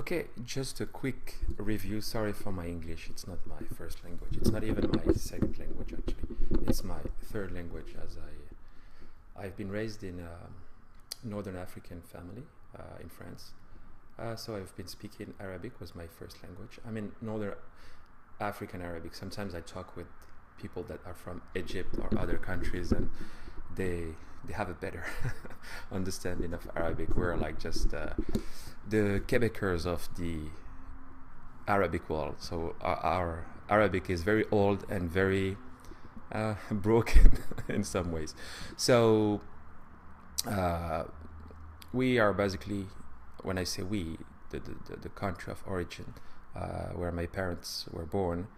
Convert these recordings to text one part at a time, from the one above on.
Okay, just a quick review. Sorry for my English. It's not my first language. It's not even my second language, actually. It's my third language, as I've been raised in a Northern African family in France. So I've been speaking Arabic was my first language. I mean, Northern African Arabic. Sometimes I talk with people that are from Egypt or other countries, and they have a better understanding of Arabic. We're like just the Quebecers of the Arabic world. So our Arabic is very old and very broken in some ways. So we are basically, when I say we, the country of origin where my parents were born,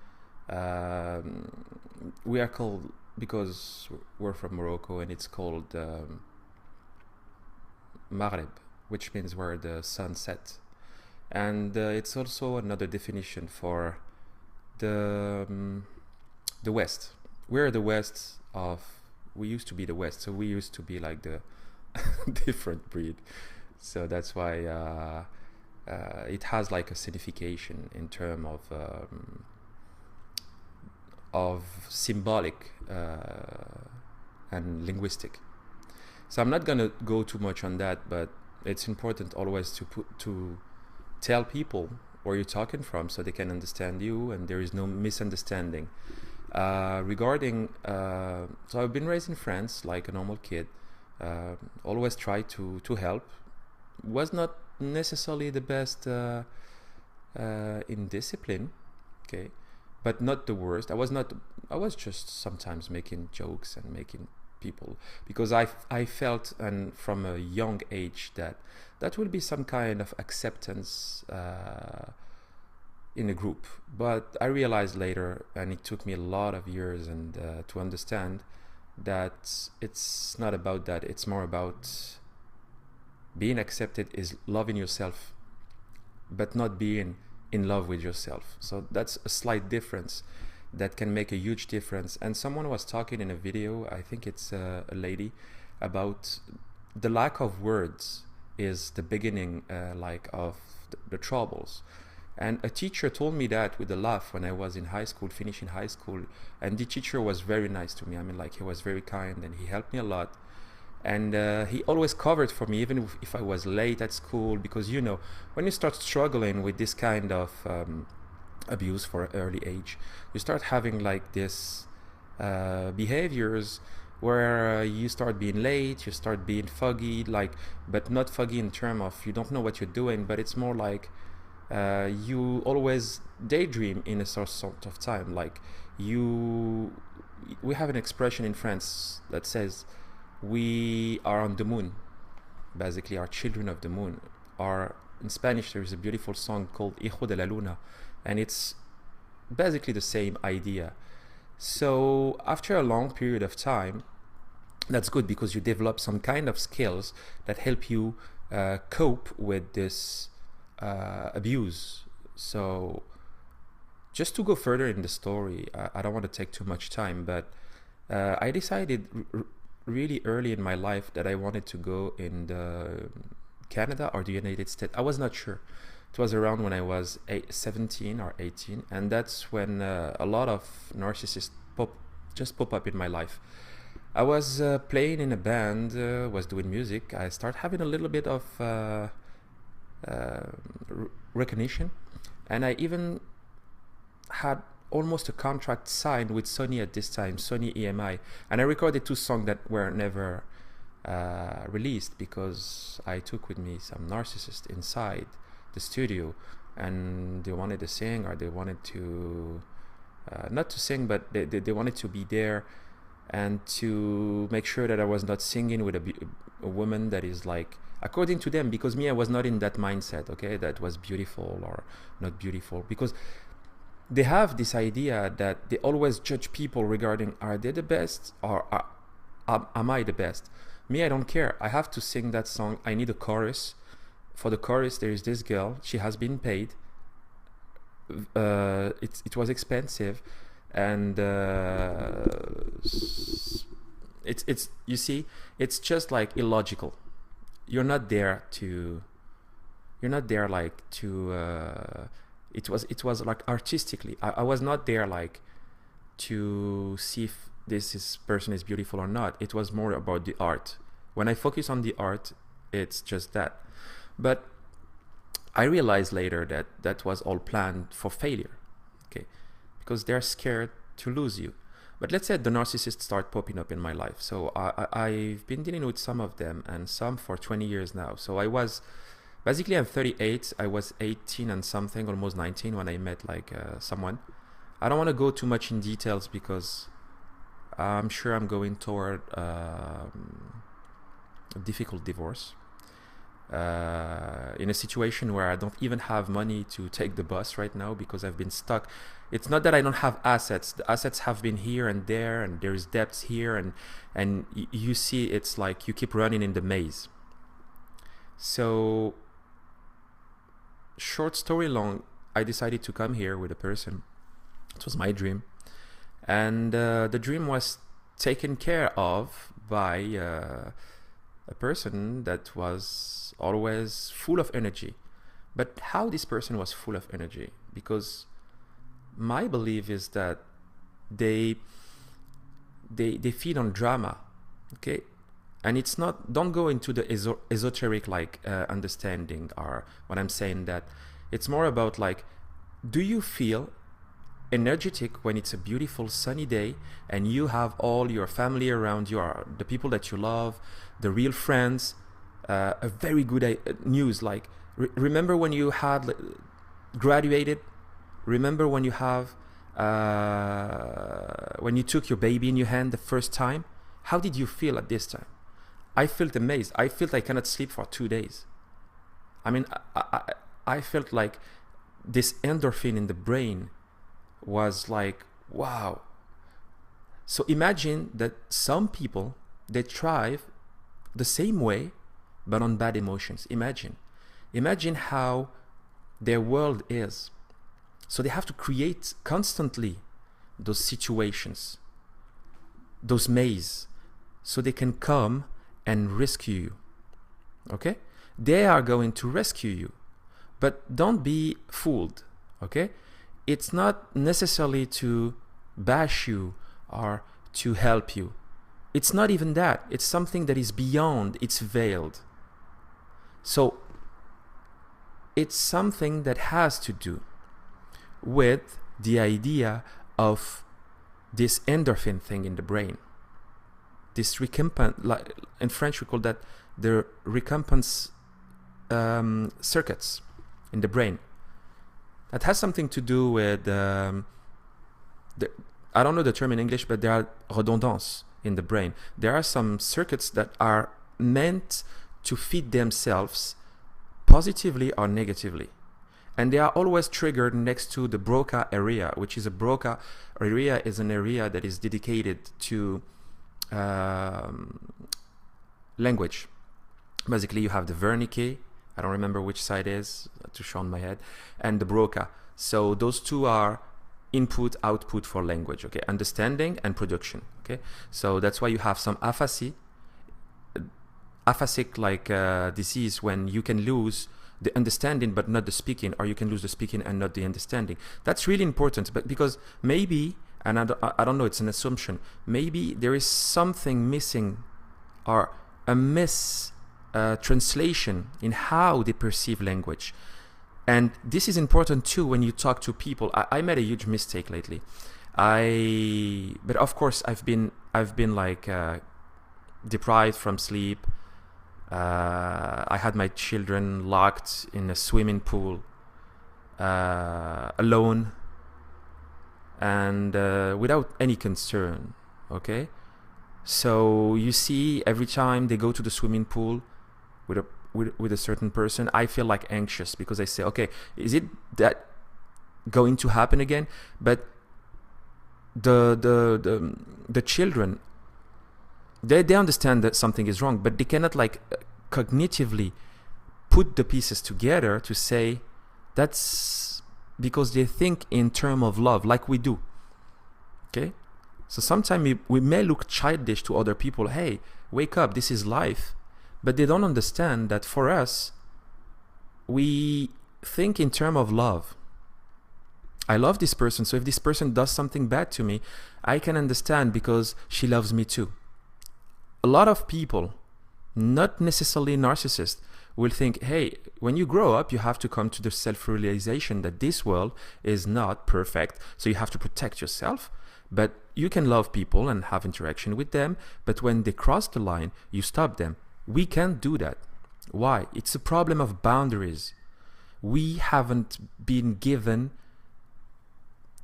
we are called, because we're from Morocco, and it's called Maghreb, which means where the sun sets. And it's also another definition for the West. We're the West of, we used to be the West, so we used to be like the different breed. So that's why it has like a signification in terms of symbolic and linguistic. So I'm not gonna go too much on that, but it's important always to tell people where you're talking from so they can understand you and there is no misunderstanding. Regarding, so I've been raised in France like a normal kid, always try to help. Was not necessarily the best in discipline, okay, but not the worst. I was just sometimes making jokes and making people, because I felt, and from a young age, that will be some kind of acceptance in a group. But I realized later, and it took me a lot of years and to understand that it's not about that. It's more about being accepted is loving yourself, but not being in love with yourself. So that's a slight difference that can make a huge difference. And someone was talking in a video, I think it's a lady, about the lack of words is the beginning of the troubles. And a teacher told me that with a laugh when I was in high school, finishing high school. And the teacher was very nice to me. I mean, like, he was very kind and he helped me a lot. And he always covered for me, even if I was late at school, because, you know, when you start struggling with this kind of abuse for early age, you start having like this behaviors where you start being late, you start being foggy, like, but not foggy in terms of you don't know what you're doing, but it's more like you always daydream in a sort of time. Like, we have an expression in France that says, we are on the moon, basically our children of the moon. In Spanish there is a beautiful song called Hijo de la Luna, and it's basically the same idea. So after a long period of time, that's good, because you develop some kind of skills that help you cope with this abuse. So just to go further in the story, I don't want to take too much time, but I decided really early in my life that I wanted to go in Canada or the United States. I was not sure. It was around when I was 17 or 18, and that's when a lot of narcissists pop up in my life. I was playing in a band, was doing music. I started having a little bit of recognition, and I even had almost a contract signed with Sony at this time, Sony EMI, and I recorded 2 songs that were never released, because I took with me some narcissists inside the studio, and they wanted to sing, or they wanted to not to sing, but they wanted to be there and to make sure that I was not singing with a woman that is like, according to them, because me, I was not in that mindset, okay, that was beautiful or not beautiful, because they have this idea that they always judge people regarding, are they the best, or am I the best? Me, I don't care. I have to sing that song. I need a chorus. For the chorus, there is this girl. She has been paid. It was expensive, and it's you see, it's just like illogical. You're not there you're not there like to it was like artistically. I was not there like to see if person is beautiful or not. It was more about the art. When I focus on the art, it's just that. But I realized later that that was all planned for failure, okay? Because they're scared to lose you. But let's say the narcissists start popping up in my life. So I've been dealing with some of them, and some for 20 years now. So I was, basically I'm 38, I was 18 and something, almost 19 when I met like someone. I don't want to go too much in details because I'm sure I'm going toward a difficult divorce. In a situation where I don't even have money to take the bus right now because I've been stuck. It's not that I don't have assets. The assets have been here and there, and there's debts here, and you see it's like you keep running in the maze. So short story long, I decided to come here with a person. It was my dream, and the dream was taken care of by a person that was always full of energy. But how this person was full of energy? Because my belief is that they feed on drama, okay? And it's not, don't go into the esoteric like understanding or what I'm saying, that it's more about like, do you feel energetic when it's a beautiful sunny day and you have all your family around you, or the people that you love, the real friends, a very good news, like remember when you had graduated, remember when you have when you took your baby in your hand the first time, how did you feel at this time? I felt amazed. I felt I cannot sleep for 2 days. I mean, I felt like this endorphin in the brain was like, wow. So imagine that some people, they thrive the same way, but on bad emotions. Imagine how their world is. So they have to create constantly those situations, those mazes, so they can come and rescue you. Okay? They are going to rescue you, but don't be fooled. Okay? It's not necessarily to bash you or to help you. It's not even that. It's something that is beyond, it's veiled. So it's something that has to do with the idea of this endorphin thing in the brain. This recompense, like in French we call that the recompense circuits in the brain. That has something to do with, I don't know the term in English, but there are redundances in the brain. There are some circuits that are meant to feed themselves positively or negatively. And they are always triggered next to the Broca area, which is an area that is dedicated to language. Basically, you have the Wernicke, I don't remember which side is to show on my head, and the Broca. So those two are input, output for language, okay? Understanding and production, okay? So that's why you have some aphasic like disease, when you can lose the understanding but not the speaking, or you can lose the speaking and not the understanding. That's really important, but because maybe, and I don't know, it's an assumption, maybe there is something missing or a translation in how they perceive language. And this is important too when you talk to people. I made a huge mistake lately. But of course I've been like deprived from sleep. I had my children locked in a swimming pool, alone, and without any concern. Okay, so you see, every time they go to the swimming pool with a certain person, I feel like anxious, because I say, okay, is it that going to happen again? But the children, they understand that something is wrong, but they cannot like cognitively put the pieces together to say that's because they think in terms of love, like we do. Okay, so sometimes we may look childish to other people. Hey, wake up, this is life. But they don't understand that for us, we think in terms of love. I love this person, so if this person does something bad to me, I can understand because she loves me too. A lot of people, not necessarily narcissists, will think, hey, when you grow up, you have to come to the self-realization that this world is not perfect, so you have to protect yourself. But you can love people and have interaction with them, but when they cross the line, you stop them. We can't do that. Why? It's a problem of boundaries. We haven't been given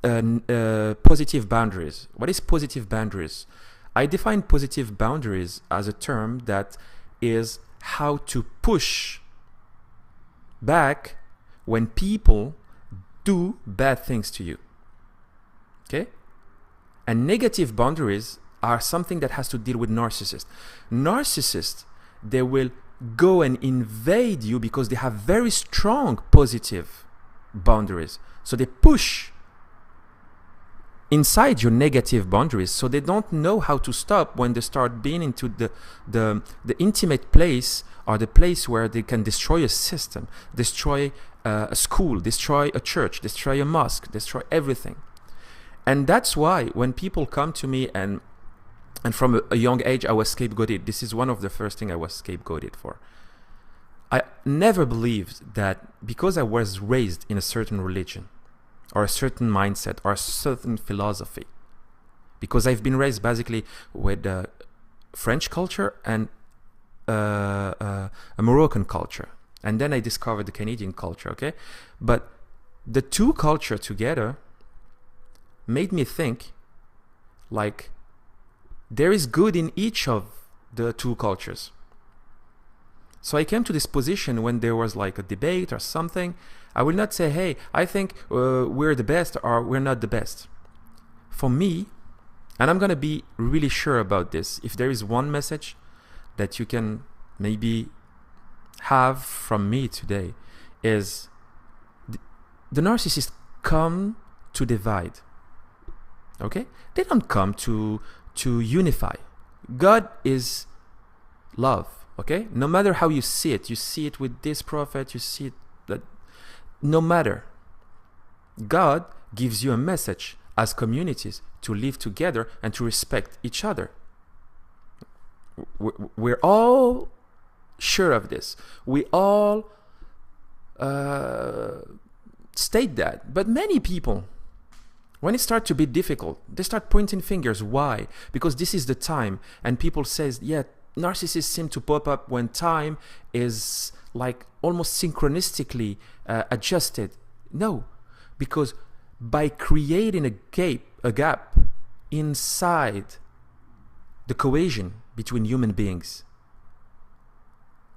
positive boundaries. What is positive boundaries? I define positive boundaries as a term that is how to push back when people do bad things to you. Okay? And negative boundaries are something that has to deal with narcissists. Narcissists, they will go and invade you because they have very strong positive boundaries. So they push inside your negative boundaries, so they don't know how to stop when they start being into the intimate place, or the place where they can destroy a system, destroy a school, destroy a church, destroy a mosque, destroy everything. And that's why when people come to me, and from a young age I was scapegoated. This is one of the first things I was scapegoated for. I never believed that because I was raised in a certain religion, or a certain mindset, or a certain philosophy, because I've been raised basically with French culture and a Moroccan culture, and then I discovered the Canadian culture, okay? But the two cultures together made me think like there is good in each of the two cultures. So I came to this position when there was like a debate or something. I will not say, hey, I think we're the best or we're not the best. For me, and I'm going to be really sure about this, if there is one message that you can maybe have from me today, is the narcissists come to divide. Okay? They don't come to unify. God is love. Okay? No matter how you see it with this prophet, you see it that no matter. God gives you a message as communities to live together and to respect each other. We're all sure of this. We all state that. But many people, when it starts to be difficult, they start pointing fingers. Why? Because this is the time. And people says, yeah, narcissists seem to pop up when time is like almost synchronistically adjusted. No, because by creating a gap inside the cohesion between human beings,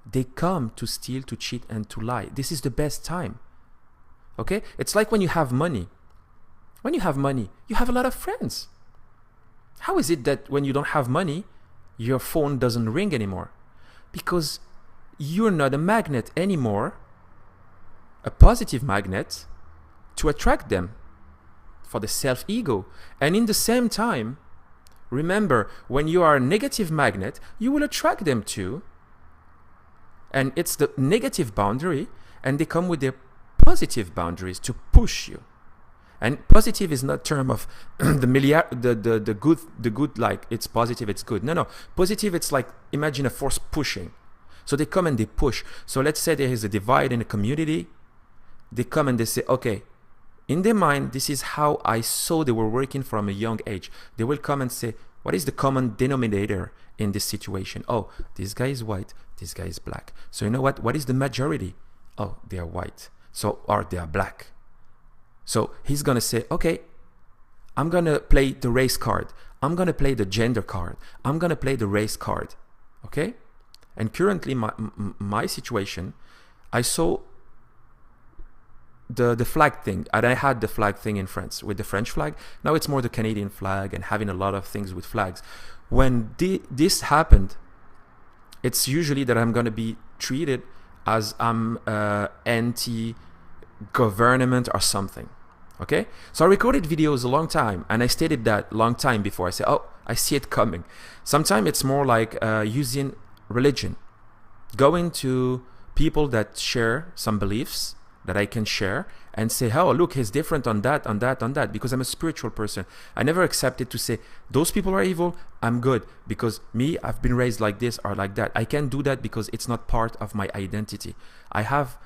they come to steal, to cheat, and to lie. This is the best time. Okay? It's like when you have money. When you have money, you have a lot of friends. How is it that when you don't have money, your phone doesn't ring anymore? Because you're not a magnet anymore, a positive magnet, to attract them for the self-ego. And in the same time, remember, when you are a negative magnet, you will attract them too. And it's the negative boundary, and they come with their positive boundaries to push you. And positive is not term of the good, like it's positive, it's good. No. Positive, it's like, imagine a force pushing. So they come and they push. So let's say there is a divide in a community. They come and they say, okay, in their mind, this is how I saw they were working from a young age. They will come and say, what is the common denominator in this situation? Oh, this guy is white, this guy is black. So you know what? What is the majority? Oh, they are white. So, or they are black. So he's going to say, okay, I'm going to play the race card. I'm going to play the gender card. I'm going to play the race card. Okay? And currently, my situation, I saw the flag thing. And I had the flag thing in France with the French flag. Now it's more the Canadian flag and having a lot of things with flags. When this happened, it's usually that I'm going to be treated as I'm anti-government or something. Okay? So I recorded videos a long time, and I stated that long time before. I said, oh, I see it coming. Sometimes it's more like using religion, going to people that share some beliefs that I can share and say, oh, look, he's different on that, on that, on that, because I'm a spiritual person. I never accepted to say, those people are evil, I'm good, because I've been raised like this or like that. I can't do that because it's not part of my identity. I have